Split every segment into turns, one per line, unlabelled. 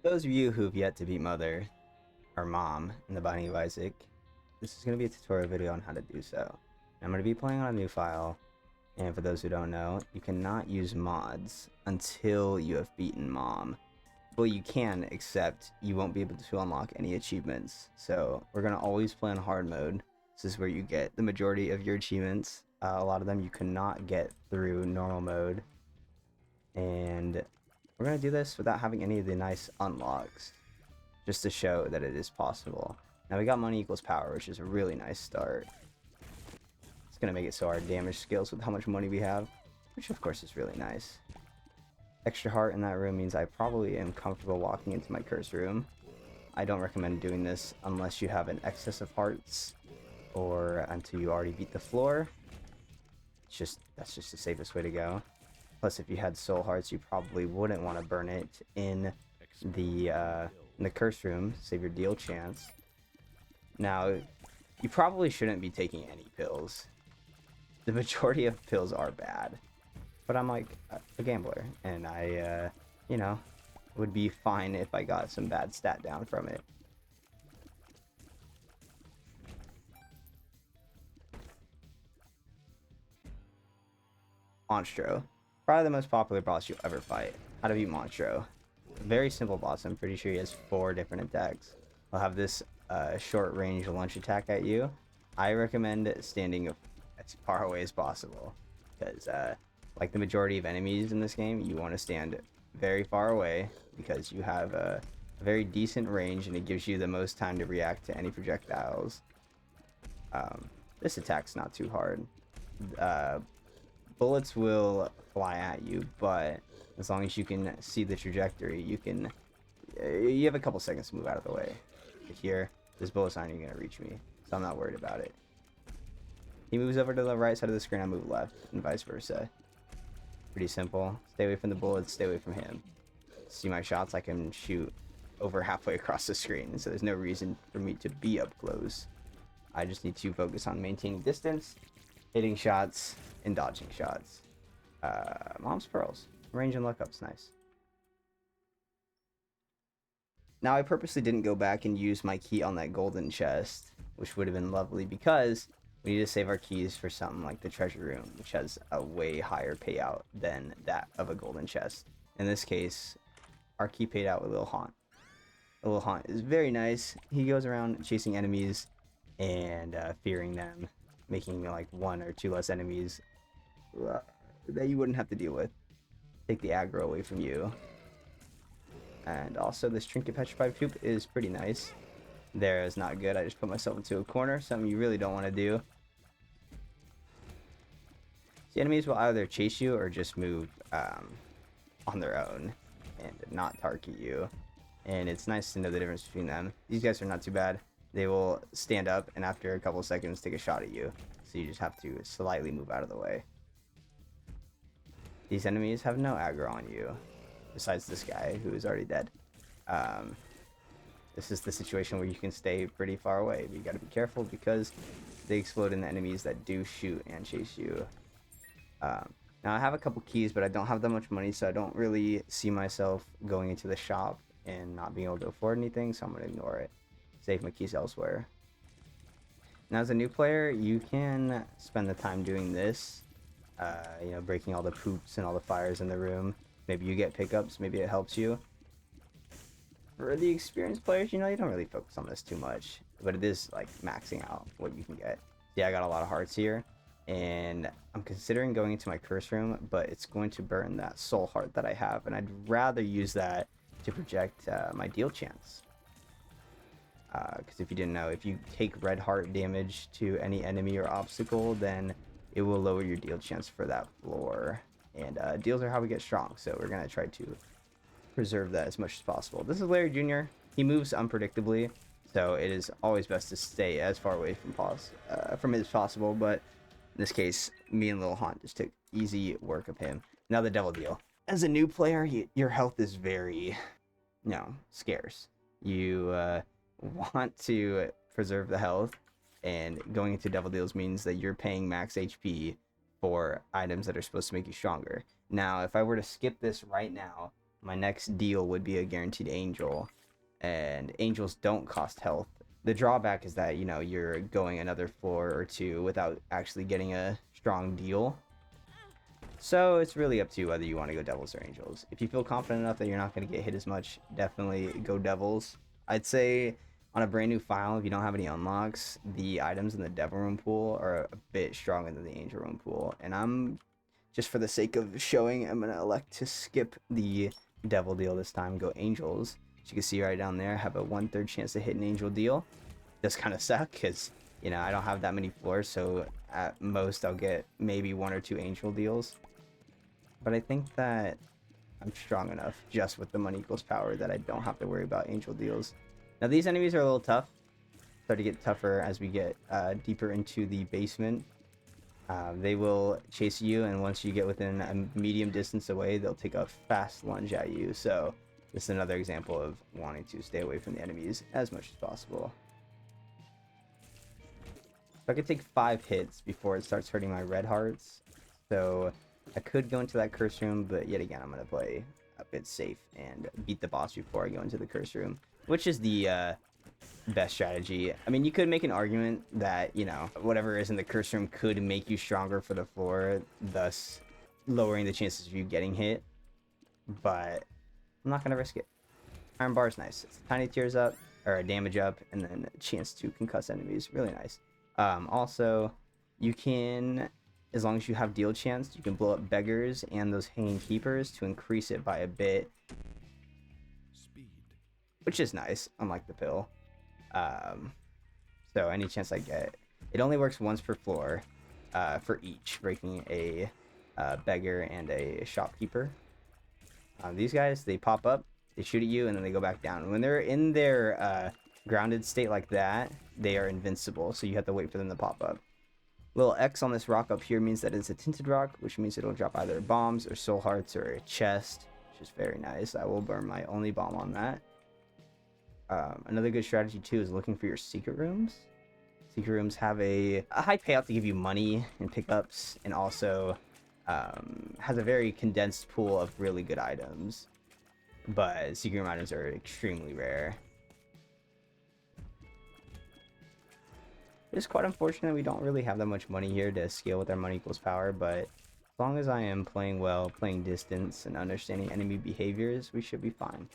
Those of you who've yet to beat Mother, or Mom, in the Binding of Isaac, this is going to be a tutorial video on how to do so. I'm going to be playing on a new file, and for those who don't know, you cannot use mods until you have beaten Mom. Well, you can, except you won't be able to unlock any achievements. So we're going to always play on hard mode. This is where you get the majority of your achievements. A lot of them you cannot get through normal mode. And we're going to do this without having any of the nice unlocks, just to show that it is possible. Now we got money equals power, which is a really nice start. It's going to make it so our damage scales with how much money we have, which of course is really nice. Extra heart in that room means I probably am comfortable walking into my curse room. I don't recommend doing this unless you have an excess of hearts or until you already beat the floor. That's just the safest way to go. Plus, if you had soul hearts, you probably wouldn't want to burn it in the curse room. Save your deal chance. Now, you probably shouldn't be taking any pills. The majority of pills are bad. But I'm like a gambler, and I, you know, would be fine if I got some bad stat down from it. Monstro. Probably the most popular boss you'll ever fight. How to beat Monstro. Very simple boss. I'm pretty sure he has 4 different attacks. He'll have this short range lunge attack at you. I recommend standing as far away as possible, because like the majority of enemies in this game, you want to stand very far away because you have a very decent range and it gives you the most time to react to any projectiles. This attack's not too hard. Bullets will fly at you, but as long as you can see the trajectory, you have a couple seconds to move out of the way. But here, this bullet's not even going to reach me, so I'm not worried about it. He moves over to the right side of the screen, I move left, and vice versa. Pretty simple. Stay away from the bullets, stay away from him. See my shots? I can shoot over halfway across the screen, so there's no reason for me to be up close. I just need to focus on maintaining distance, hitting shots, and dodging shots. Mom's Pearls. Range and lookup's nice. Now, I purposely didn't go back and use my key on that golden chest, which would have been lovely, because we need to save our keys for something like the treasure room, which has a way higher payout than that of a golden chest. In this case, our key paid out with Lil Haunt. Lil Haunt is very nice. He goes around chasing enemies and fearing them, making like 1 or 2 less enemies that you wouldn't have to deal with. Take the aggro away from you. And also, this Trinket Petrified Poop is pretty nice. There is not good. I just put myself into a corner, something you really don't want to do. The enemies will either chase you or just move on their own and not target you. And it's nice to know the difference between them. These guys are not too bad. They will stand up and after a couple seconds take a shot at you. So you just have to slightly move out of the way. These enemies have no aggro on you, besides this guy who is already dead. This is the situation where you can stay pretty far away, but you gotta be careful because they explode in the enemies that do shoot and chase you. Now I have a couple keys, but I don't have that much money, so I don't really see myself going into the shop and not being able to afford anything, so I'm gonna ignore it. Save my keys elsewhere. Now as a new player, you can spend the time doing this, you know, breaking all the poops and all the fires in the room. Maybe you get pickups, maybe it helps you. For the experienced players, you know, you don't really focus on this too much, but it is like maxing out what you can get. Yeah, I got a lot of hearts here, and I'm considering going into my curse room, but it's going to burn that soul heart that I have, and I'd rather use that to project my deal chance. Because if you didn't know, if you take red heart damage to any enemy or obstacle, then it will lower your deal chance for that floor. And deals are how we get strong, so we're going to try to preserve that as much as possible. This is Larry Jr. He moves unpredictably, so it is always best to stay as far away from it as possible, but in this case, me and Lil Haunt just took easy work of him. Now the Devil Deal. As a new player, your health is very, scarce. You want to preserve the health, and going into Devil Deals means that you're paying max HP for items that are supposed to make you stronger. Now, if I were to skip this right now, my next deal would be a guaranteed angel, and angels don't cost health. The drawback is that, you know, you're going another floor or two without actually getting a strong deal. So it's really up to you whether you want to go devils or angels. If you feel confident enough that you're not going to get hit as much, definitely go devils. I'd say on a brand new file, if you don't have any unlocks, the items in the devil room pool are a bit stronger than the angel room pool. And I'm, just for the sake of showing, I'm going to elect to skip the devil deal this time, go angels. As you can see right down there, I have a 1/3 chance to hit an angel deal. Does kind of suck because, you know, I don't have that many floors, so at most I'll get maybe 1 or 2 angel deals. But I think that I'm strong enough just with the money equals power that I don't have to worry about angel deals. Now these enemies are a little tough. Start to get tougher as we get deeper into the basement. They will chase you, and once you get within a medium distance away, they'll take a fast lunge at you. So this is another example of wanting to stay away from the enemies as much as possible. So I could take 5 hits before it starts hurting my red hearts. So I could go into that curse room, but yet again, I'm going to play a bit safe and beat the boss before I go into the curse room, which is the best strategy. I mean, you could make an argument that, you know, whatever is in the curse room could make you stronger for the floor, thus lowering the chances of you getting hit, but I'm not going to risk it. Iron bar is nice. It's tiny tears up, or damage up, and then a chance to concuss enemies. Really nice. Also, you can, as long as you have deal chance, you can blow up beggars and those hanging keepers to increase it by a bit. Speed. Which is nice, unlike the pill. So any chance I get. It only works once per floor, for each, breaking a beggar and a shopkeeper. These guys, they pop up, they shoot at you, and then they go back down. When they're in their grounded state like that, they are invincible, so you have to wait for them to pop up. Little X on this rock up here means that it's a tinted rock, which means it'll drop either bombs or soul hearts or a chest, which is very nice. I will burn my only bomb on that. Another good strategy too is looking for your secret rooms. Secret rooms have a high payout to give you money and pickups, and also has a very condensed pool of really good items. But secret room items are extremely rare. It's quite unfortunate we don't really have that much money here to scale with our money equals power, but as long as I am playing well, playing distance, and understanding enemy behaviors, we should be fine.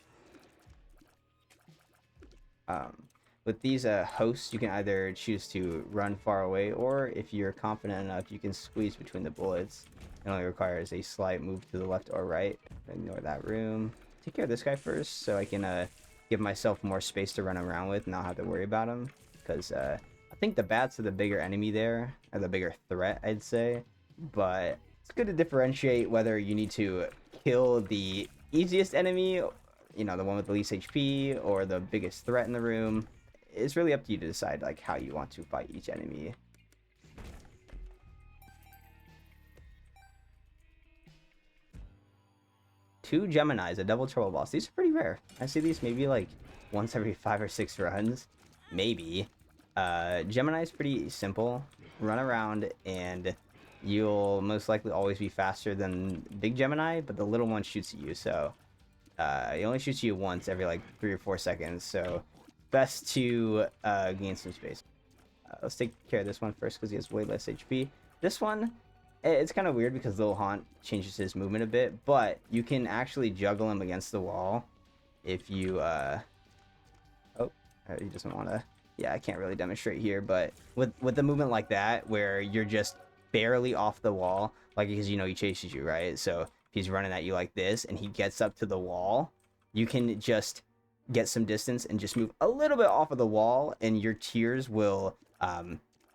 With these hosts, you can either choose to run far away, or if you're confident enough, you can squeeze between the bullets. It only requires a slight move to the left or right. Ignore that room. Take care of this guy first, so I can give myself more space to run around with and not have to worry about him. Because I think the bats are the bigger enemy there, or the bigger threat, I'd say. But it's good to differentiate whether you need to kill the easiest enemy, you know, the one with the least HP, or the biggest threat in the room. It's really up to you to decide like how you want to fight each enemy. Two Geminis, a double trouble boss. These are pretty rare. I see these maybe like once every 5 or 6 runs, maybe. Gemini is pretty simple. Run around and you'll most likely always be faster than big Gemini, but the little one shoots at you, so he only shoots you once every like 3 or 4 seconds, so best to gain some space. Let's take care of this one first because he has way less HP. This one, it's kind of weird because Little Haunt changes his movement a bit, but you can actually juggle him against the wall if you oh, he doesn't want to. Yeah, I can't really demonstrate here, but with the movement like that, where you're just barely off the wall, like, because, you know, he chases you, right? So if he's running at you like this and he gets up to the wall, you can just get some distance and just move a little bit off of the wall, and your tears will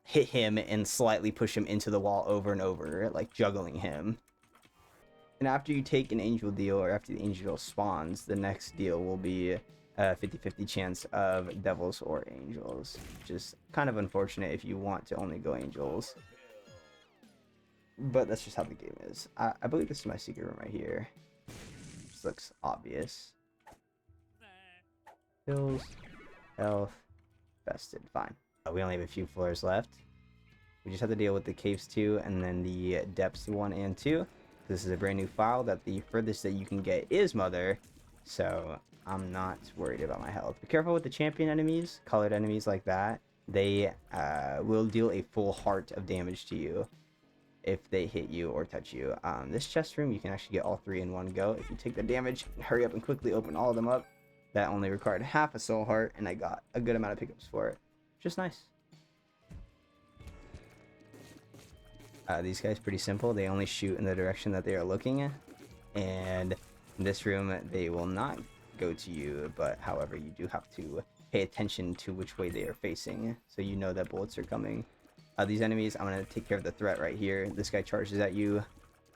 hit him and slightly push him into the wall over and over, like juggling him. And after you take an angel deal, or after the angel deal spawns, the next deal will be 50-50 chance of devils or angels, which is kind of unfortunate if you want to only go angels, but that's just how the game is. I believe this is my secret room right here. This looks obvious. Kills, health, vested, fine. We only have a few floors left. We just have to deal with the caves 2 and then the depths 1 and 2. This is a brand new file that the furthest that you can get is Mother, so I'm not worried about my health. Be careful with the champion enemies, colored enemies like that. They will deal a full heart of damage to you if they hit you or touch you. This chest room, you can actually get all 3 in one go. If you take the damage, hurry up and quickly open all of them up. That only required half a soul heart, and I got a good amount of pickups for it. Just nice. These guys pretty simple. They only shoot in the direction that they are looking, and in this room they will not go to you, but however you do have to pay attention to which way they are facing, so you know that bullets are coming. These enemies, I'm going to take care of the threat right here. This guy charges at you,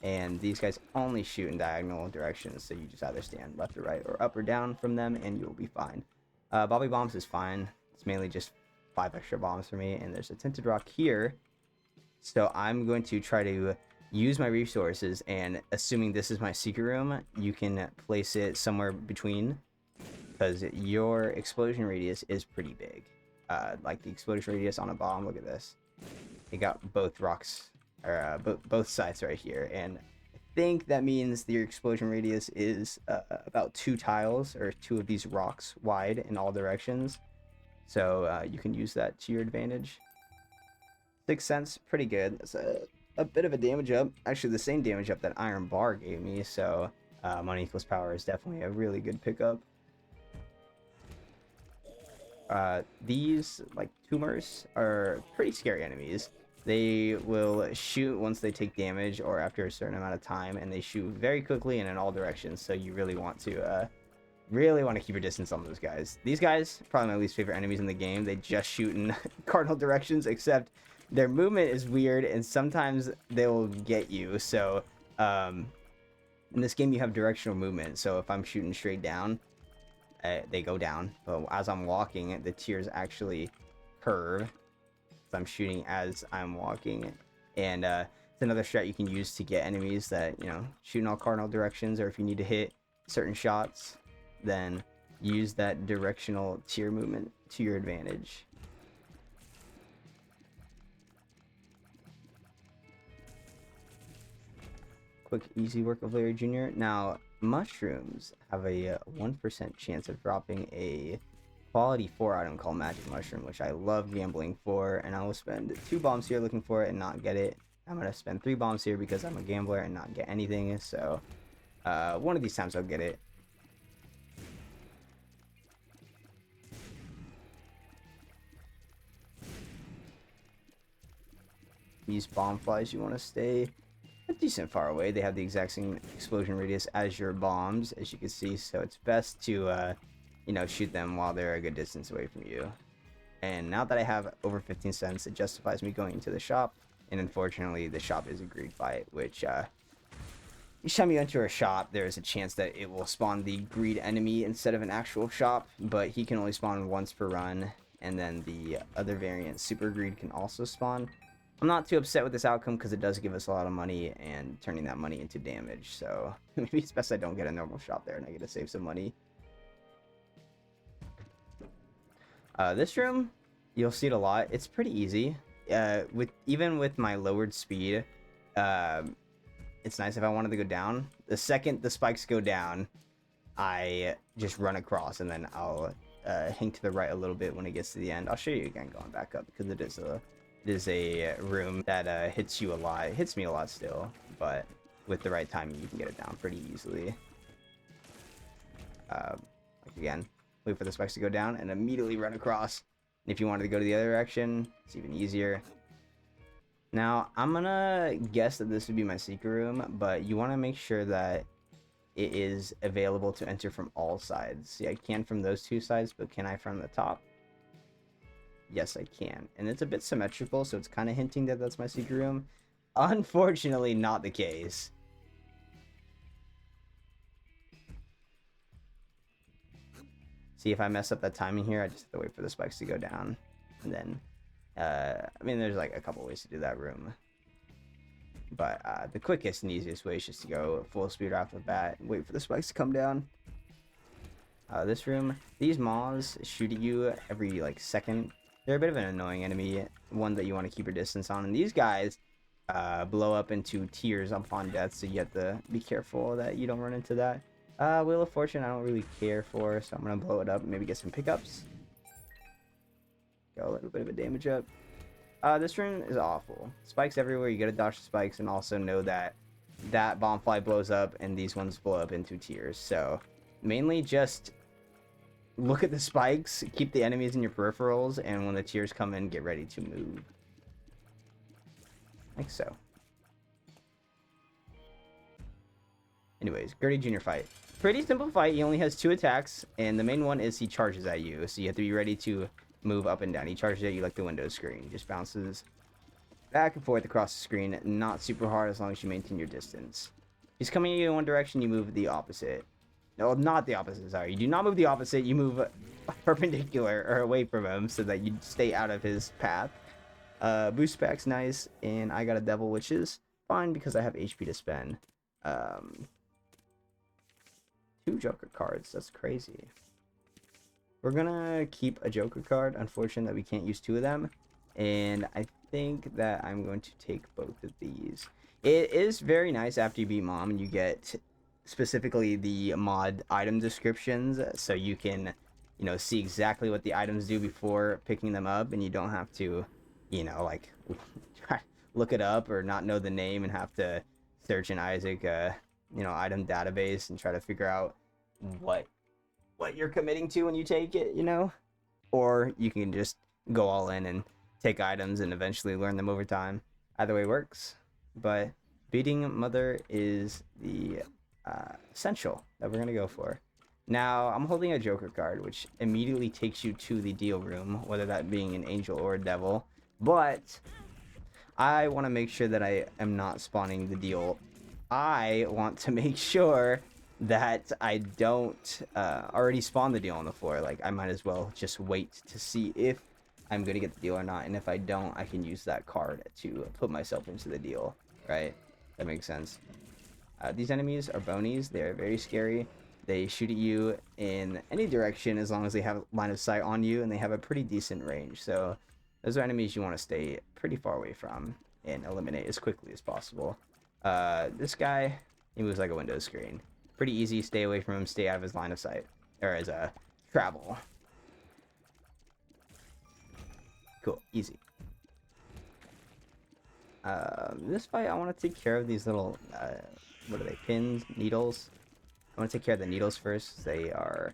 and these guys only shoot in diagonal directions, so you just either stand left or right or up or down from them, and you'll be fine. Bobby Bombs is fine. It's mainly just 5 extra bombs for me, and there's a tinted rock here. So I'm going to try to use my resources, and assuming this is my secret room, you can place it somewhere between, because your explosion radius is pretty big. Like the explosion radius on a bomb, look at this. It got both rocks, or both sides right here, and I think that means your explosion radius is about 2 tiles, or 2 of these rocks wide in all directions. So you can use that to your advantage. 6 cents, pretty good. That's a bit of a damage up. Actually, the same damage up that Iron Bar gave me, so money equals power is definitely a really good pickup. These, like, tumors are pretty scary enemies. They will shoot once they take damage or after a certain amount of time, and they shoot very quickly and in all directions, so you really want to keep your distance on those guys. These guys, probably my least favorite enemies in the game. They just shoot in cardinal directions, except their movement is weird, and sometimes they will get you. So in this game you have directional movement, so if I'm shooting straight down, they go down, but as I'm walking, the tiers actually curve. So I'm shooting as I'm walking, and it's another strat you can use to get enemies that, you know, shoot in all cardinal directions, or if you need to hit certain shots, then use that directional tier movement to your advantage. Quick, easy work of Larry Jr. Now, mushrooms have a 1% chance of dropping a quality 4 item called Magic Mushroom, which I love gambling for, and I will spend 2 bombs here looking for it and not get it. I'm going to spend 3 bombs here because I'm a gambler and not get anything, so one of these times I'll get it. These bomb flies, you want to stay a decent far away. They have the exact same explosion radius as your bombs, as you can see, so it's best to you know, shoot them while they're a good distance away from you. And now that I have over 15 cents, it justifies me going into the shop, and unfortunately the shop is a greed fight, which each time you enter a shop, there is a chance that it will spawn the greed enemy instead of an actual shop, but he can only spawn once per run, and then the other variant, Super Greed, can also spawn. I'm not too upset with this outcome because it does give us a lot of money and turning that money into damage, so maybe it's best I don't get a normal shop there and I get to save some money. This room, you'll see it a lot. It's pretty easy. Even with my lowered speed, it's nice if I wanted to go down. The second the spikes go down, I just run across, and then I'll hang to the right a little bit when it gets to the end. I'll show you again going back up because it is a room that hits you a lot. It hits me a lot still, but with the right timing, you can get it down pretty easily. Like again, wait for the spikes to go down and immediately run across. And if you wanted to go to the other direction, it's even easier. Now, I'm gonna guess that this would be my secret room, but you want to make sure that it is available to enter from all sides. See, I can from those 2 sides, but can I from the top? Yes, I can. And it's a bit symmetrical, so it's kind of hinting that that's my secret room. Unfortunately, not the case. See, if I mess up that timing here, I just have to wait for the spikes to go down. And then, I mean, there's like a couple ways to do that room. But the quickest and easiest way is just to go full speed off the bat and wait for the spikes to come down. This room, these moths shoot at you every like second. They're a bit of an annoying enemy, one that you want to keep your distance on. And these guys, blow up into tears upon death, so you have to be careful that you don't run into that. Wheel of Fortune I don't really care for, so I'm gonna blow it up and maybe get some pickups. Go a little bit of a damage up. This room is awful. Spikes everywhere, you gotta dodge the spikes, and also know that that Bombfly blows up and these ones blow up into tears. So mainly just look at the spikes, keep the enemies in your peripherals, and when the tears come in, get ready to move. Like so. Anyways, Gurdy Jr. fight. Pretty simple fight. He only has 2 attacks, and the main one is he charges at you. So you have to be ready to move up and down. He charges at you like the Windows screen. He just bounces back and forth across the screen. Not super hard as long as you maintain your distance. He's coming at you in one direction, you move the opposite. No, not the opposite, sorry. You do not move the opposite, you move perpendicular or away from him so that you stay out of his path. Boost pack's nice, and I got a Devil, which is fine because I have HP to spend. 2 Joker cards, that's crazy. We're gonna keep a Joker card. Unfortunate that we can't use 2 of them, and I think that I'm going to take both of these. It is very nice after you beat Mom and you get specifically the mod item descriptions, so you can, you know, see exactly what the items do before picking them up, and you don't have to, you know, like look it up or not know the name and have to search in Isaac you know, item database and try to figure out what you're committing to when you take it, you know. Or you can just go all in and take items and eventually learn them over time. Either way works, but beating Mother is the essential that we're gonna go for. Now I'm holding a Joker card, which immediately takes you to the deal room, whether that being an angel or a devil, but I want to make sure that I am not spawning the deal. I want to make sure that I don't already spawn the deal on the floor. Like, I might as well just wait to see if I'm going to get the deal or not, and if I don't, I can use that card to put myself into the deal, right? That makes sense. These enemies are bonies. They're very scary. They shoot at you in any direction as long as they have line of sight on you, and they have a pretty decent range. So those are enemies you want to stay pretty far away from and eliminate as quickly as possible. This guy, he moves like a Windows screen. Pretty easy. Stay away from him. Stay out of his line of sight, or as a travel. Cool, easy. This fight, I want to take care of these little, what are they, pins, needles? I want to take care of the needles first. They are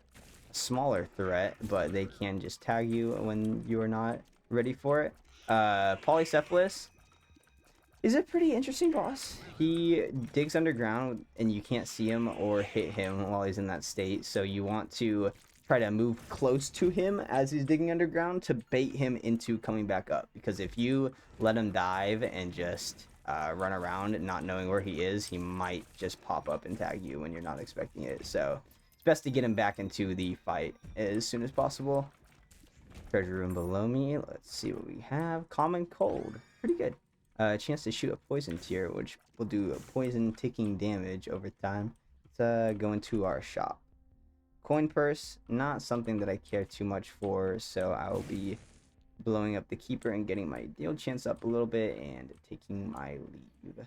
a smaller threat, but they can just tag you when you are not ready for it. Polycephalus is a pretty interesting boss. He digs underground and you can't see him or hit him while he's in that state, so you want to try to move close to him as he's digging underground to bait him into coming back up, because if you let him dive and just run around not knowing where he is, he might just pop up and tag you when you're not expecting it. So it's best to get him back into the fight as soon as possible. Treasure room below me. Let's see what we have. Common Cold. Pretty good. Chance to shoot a poison tier, which will do a poison ticking damage over time. Let's go into our shop. Coin purse, not something that I care too much for, so I will be blowing up the keeper and getting my deal chance up a little bit and taking my leave.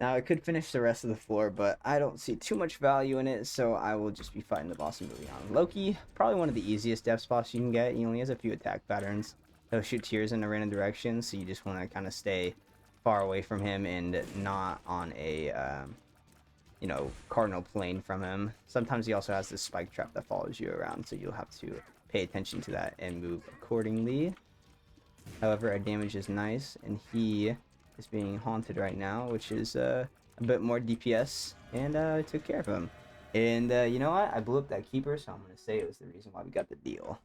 Now I could finish the rest of the floor, but I don't see too much value in it, so I will just be fighting the boss and moving on. Loki, probably one of the easiest death spots you can get. He only has a few attack patterns. He'll shoot tears in a random direction, so you just want to kind of stay far away from him and not on a you know, cardinal plane from him. Sometimes he also has this spike trap that follows you around, so you'll have to pay attention to that and move accordingly. However, our damage is nice, and he is being haunted right now, which is a bit more DPS, and I took care of him. And you know what? I blew up that keeper, so I'm going to say it was the reason why we got the deal.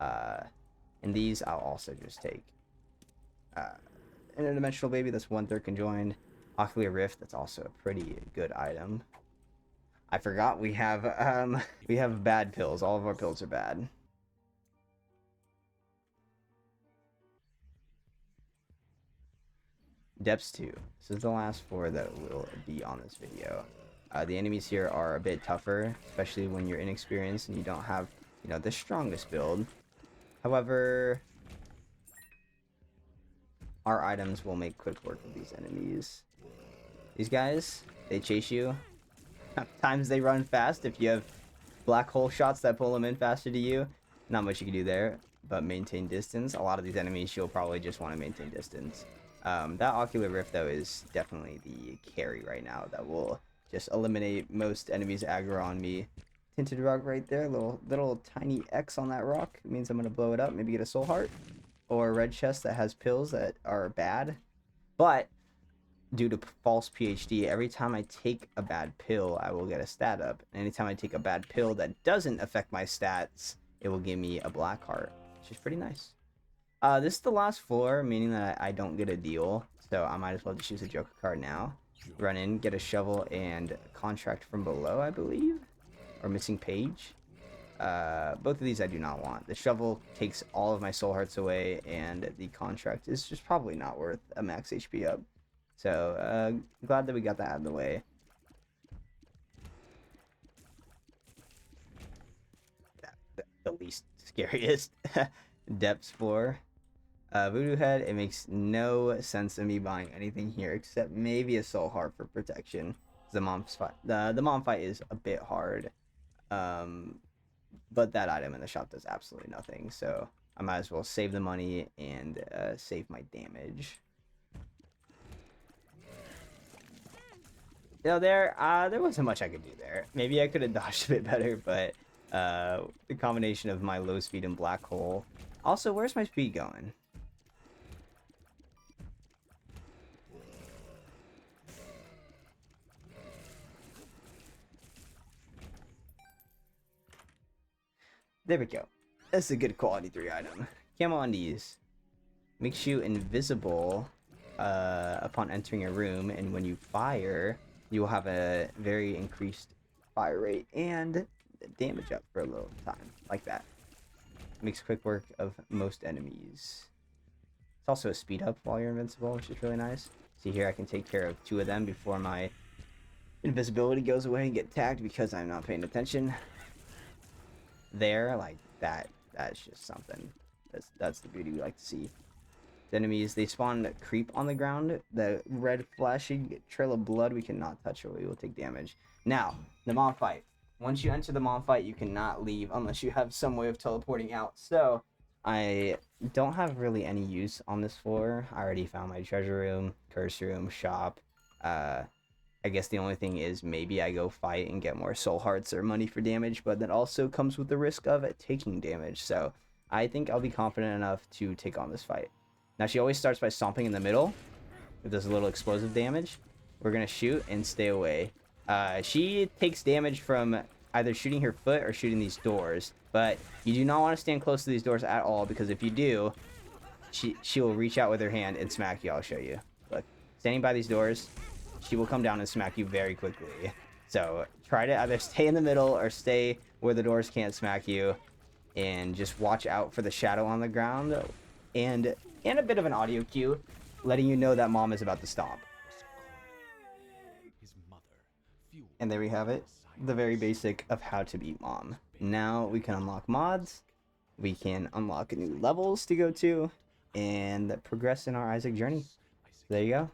And these I'll also just take. Interdimensional Baby, that's 1/3 conjoined. Ocular Rift, that's also a pretty good item. I forgot we have bad pills. All of our pills are bad. Depths 2. This is the last 4 that will be on this video. The enemies here are a bit tougher, especially when you're inexperienced and you don't have, you know, the strongest build. However, our items will make quick work of these enemies. These guys, they chase you. Times they run fast. If you have black hole shots that pull them in faster to you, not much you can do there, but maintain distance. A lot of these enemies, you'll probably just want to maintain distance. That Ocular Rift, though, is definitely the carry right now that will just eliminate most enemies aggro on me. Tinted rock right there, little tiny X on that rock. It means I'm going to blow it up, maybe get a soul heart. Or a red chest that has pills that are bad. But due to false PhD, every time I take a bad pill, I will get a stat up. And anytime I take a bad pill that doesn't affect my stats, it will give me a black heart, which is pretty nice. This is the last floor, meaning that I don't get a deal, so I might as well just use a Joker card now. Run in, get a shovel and contract from below, I believe, or missing page. Both of these I do not want. The shovel takes all of my soul hearts away, and the contract is just probably not worth a max HP up. So, glad that we got that out of the way. The least scariest depths floor. Voodoo Head, it makes no sense of me buying anything here except maybe a soul heart for protection. The mom fight, the mom fight is a bit hard. But that item in the shop does absolutely nothing, so I might as well save the money and save my damage. You know, there wasn't much I could do there. Maybe I could have dodged a bit better, but the combination of my low speed and black hole. Also, where's my speed going? There we go. That's a good quality 3 item. Camo undies. Makes you invisible upon entering a room, and when you fire, you will have a very increased fire rate and damage up for a little time, like that. Makes quick work of most enemies. It's also a speed up while you're invincible, which is really nice. See here, I can take care of 2 of them before my invisibility goes away and get tagged because I'm not paying attention. There, like that's just something. That's the beauty we like to see. The enemies, they spawn creep on the ground. The red flashing trail of blood we cannot touch or we will take damage. Now, the mom fight. Once you enter the mom fight, you cannot leave unless you have some way of teleporting out. So, I don't have really any use on this floor. I already found my treasure room, curse room, shop. I guess the only thing is maybe I go fight and get more soul hearts or money for damage, but that also comes with the risk of taking damage. So I think I'll be confident enough to take on this fight. Now she always starts by stomping in the middle. It does a little explosive damage. We're gonna shoot and stay away. She takes damage from either shooting her foot or shooting these doors, but you do not want to stand close to these doors at all, because if you do, she will reach out with her hand and smack you. I'll show you. Look, standing by these doors, she will come down and smack you very quickly. So try to either stay in the middle or stay where the doors can't smack you, and just watch out for the shadow on the ground and a bit of an audio cue letting you know that mom is about to stomp. And there we have it, the very basic of how to beat mom. Now we can unlock mods, we can unlock new levels to go to, and progress in our Isaac journey. There you go.